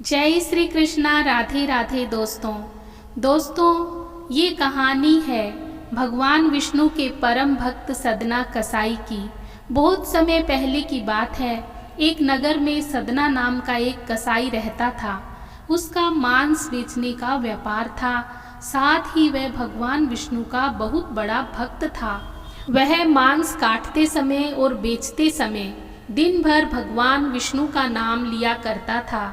जय श्री कृष्णा। राधे राधे दोस्तों ये कहानी है भगवान विष्णु के परम भक्त सदना कसाई की। बहुत समय पहले की बात है। एक नगर में सदना नाम का एक कसाई रहता था। उसका मांस बेचने का व्यापार था। साथ ही वह भगवान विष्णु का बहुत बड़ा भक्त था। वह मांस काटते समय और बेचते समय दिन भर भगवान विष्णु का नाम लिया करता था।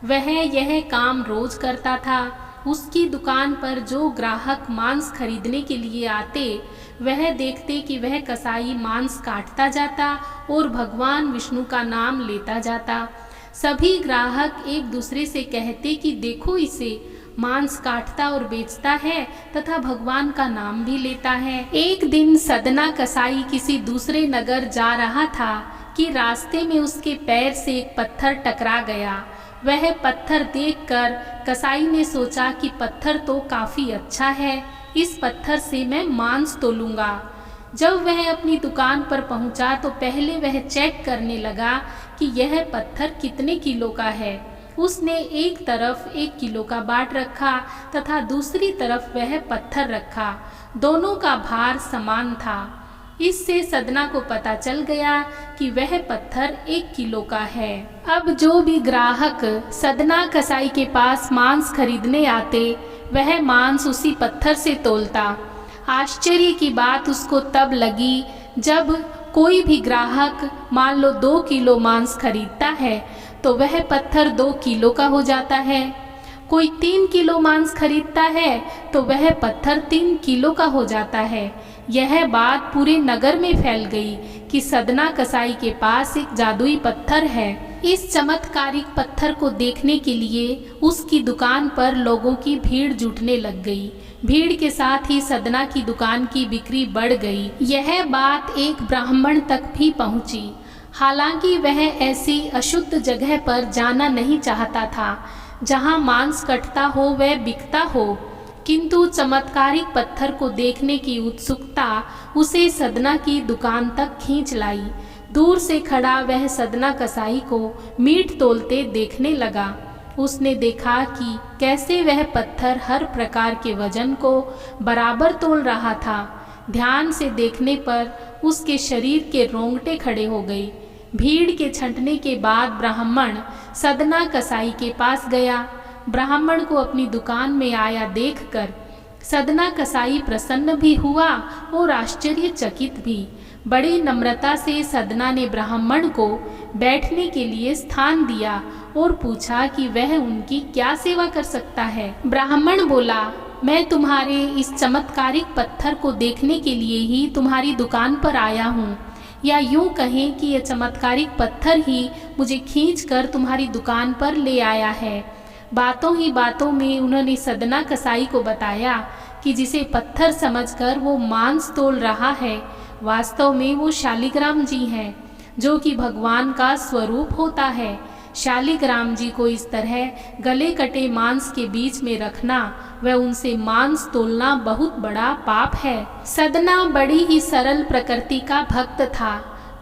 वह यह काम रोज करता था। उसकी दुकान पर जो ग्राहक मांस खरीदने के लिए आते, वह देखते कि वह कसाई मांस काटता जाता और भगवान विष्णु का नाम लेता जाता। सभी ग्राहक एक दूसरे से कहते कि देखो इसे, मांस काटता और बेचता है तथा भगवान का नाम भी लेता है। एक दिन सदना कसाई किसी दूसरे नगर जा रहा था कि रास्ते में उसके पैर से एक पत्थर टकरा गया। वह पत्थर देखकर कसाई ने सोचा कि पत्थर तो काफी अच्छा है, इस पत्थर से मैं मांस तोलूंगा। जब वह अपनी दुकान पर पहुंचा तो पहले वह चेक करने लगा कि यह पत्थर कितने किलो का है। उसने एक तरफ 1 किलो का बाट रखा तथा दूसरी तरफ वह पत्थर रखा। दोनों का भार समान था। इससे सदना को पता चल गया कि वह पत्थर 1 किलो का है। अब जो भी ग्राहक सदना कसाई के पास मांस खरीदने आते, वह मांस उसी पत्थर से तोलता। आश्चर्य की बात उसको तब लगी जब कोई भी ग्राहक मान लो 2 किलो मांस खरीदता है तो वह पत्थर 2 किलो का हो जाता है। कोई 3 किलो मांस खरीदता है तो वह पत्थर 3 किलो का हो जाता है। यह बात पूरे नगर में फैल गई कि सदना कसाई के पास एक जादुई पत्थर है। इस चमत्कारिक पत्थर को देखने के लिए उसकी दुकान पर लोगों की भीड़ जुटने लग गई। भीड़ के साथ ही सदना की दुकान की बिक्री बढ़ गई। यह बात एक ब्राह्मण तक भी पहुंची। हालांकि वह ऐसी अशुद्ध जगह पर जाना नहीं चाहता था जहां मांस कटता हो व बिकता हो, किंतु चमत्कारिक पत्थर को देखने की उत्सुकता उसे सदना की दुकान तक खींच लाई। दूर से खड़ा वह सदना कसाई को मीट तोलते देखने लगा। उसने देखा कि कैसे वह पत्थर हर प्रकार के वजन को बराबर तोल रहा था। ध्यान से देखने पर उसके शरीर के रोंगटे खड़े हो गए। भीड़ के छंटने के बाद ब्राह्मण सदना कसाई के पास गया। ब्राह्मण को अपनी दुकान में आया देखकर सदना कसाई प्रसन्न भी हुआ और आश्चर्यचकित भी। बड़ी नम्रता से सदना ने ब्राह्मण को बैठने के लिए स्थान दिया और पूछा कि वह उनकी क्या सेवा कर सकता है। ब्राह्मण बोला, मैं तुम्हारे इस चमत्कारिक पत्थर को देखने के लिए ही तुम्हारी दुकान पर आया हूँ, या यूं कहें कि यह चमत्कारिक पत्थर ही मुझे खींचकर तुम्हारी दुकान पर ले आया है। बातों ही बातों में उन्होंने सदना कसाई को बताया कि जिसे पत्थर समझकर वो मांस तोल रहा है, वास्तव में वो शालिग्राम जी हैं, जो कि भगवान का स्वरूप होता है। शालिग्राम जी को इस तरह गले कटे मांस के बीच में रखना व उनसे मांस तोलना बहुत बड़ा पाप है। सदना बड़ी ही सरल प्रकृति का भक्त था।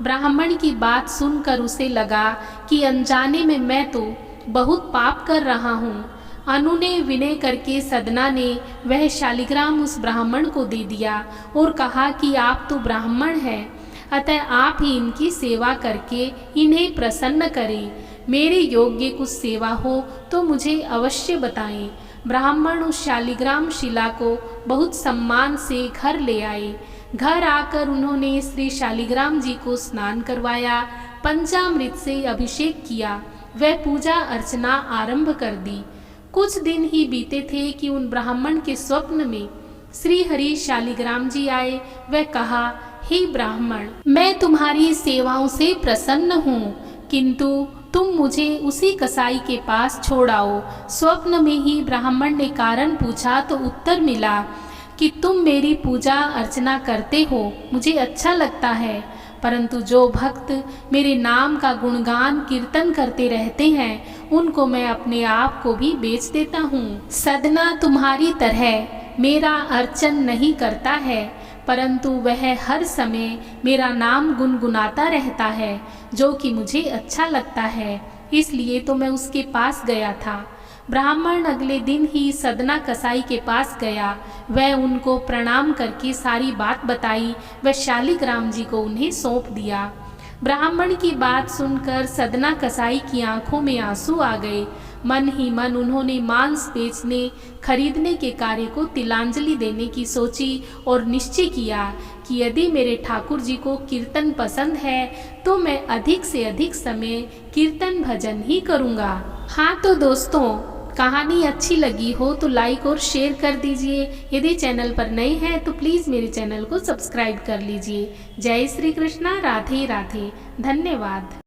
ब्राह्मण की बात सुनकर उसे लगा कि अनजाने में मैं तो बहुत पाप कर रहा हूँ। अनुनय विनय करके सदना ने वह शालिग्राम उस ब्राह्मण को दे दिया और कहा कि आप तो ब्राह्मण हैं, अतः आप ही इनकी सेवा करके इन्हें प्रसन्न करें। मेरे योग्य कुछ सेवा हो तो मुझे अवश्य बताएं। ब्राह्मण उस शालिग्राम शिला को बहुत सम्मान से घर ले आए। घर आकर उन्होंने श्री शालिग्राम जी को स्नान करवाया, पंचामृत से अभिषेक किया, वह पूजा अर्चना आरंभ कर दी। कुछ दिन ही बीते थे कि उन ब्राह्मण के स्वप्न में श्री हरि शालिग्राम जी आए। वह कहा, हे ब्राह्मण, मैं तुम्हारी सेवाओं से प्रसन्न हूँ, किंतु तुम मुझे उसी कसाई के पास छोड़ आओ। स्वप्न में ही ब्राह्मण ने कारण पूछा तो उत्तर मिला कि तुम मेरी पूजा अर्चना करते हो, मुझे अच्छा लगता है, परंतु जो भक्त मेरे नाम का गुणगान कीर्तन करते रहते हैं, उनको मैं अपने आप को भी बेच देता हूँ। सदना तुम्हारी तरह मेरा अर्चन नहीं करता है, परंतु वह हर समय मेरा नाम गुनगुनाता रहता है, जो कि मुझे अच्छा लगता है। इसलिए तो मैं उसके पास गया था। ब्राह्मण अगले दिन ही सदना कसाई के पास गया। वह उनको प्रणाम करके सारी बात बताई। वह शालिग्राम जी को उन्हें सौंप दिया। ब्राह्मण की बात सुनकर सदना कसाई की आंखों में आंसू आ गए। मन ही मन उन्होंने मांस बेचने खरीदने के कार्य को तिलांजलि देने की सोची और निश्चय किया कि यदि मेरे ठाकुर जी को कीर्तन पसंद है तो मैं अधिक से अधिक समय कीर्तन भजन ही करूँगा। हाँ तो दोस्तों, कहानी अच्छी लगी हो तो लाइक और शेयर कर दीजिए। यदि चैनल पर नए हैं तो प्लीज़ मेरे चैनल को सब्सक्राइब कर लीजिए। जय श्री कृष्णा। राधे राधे। धन्यवाद।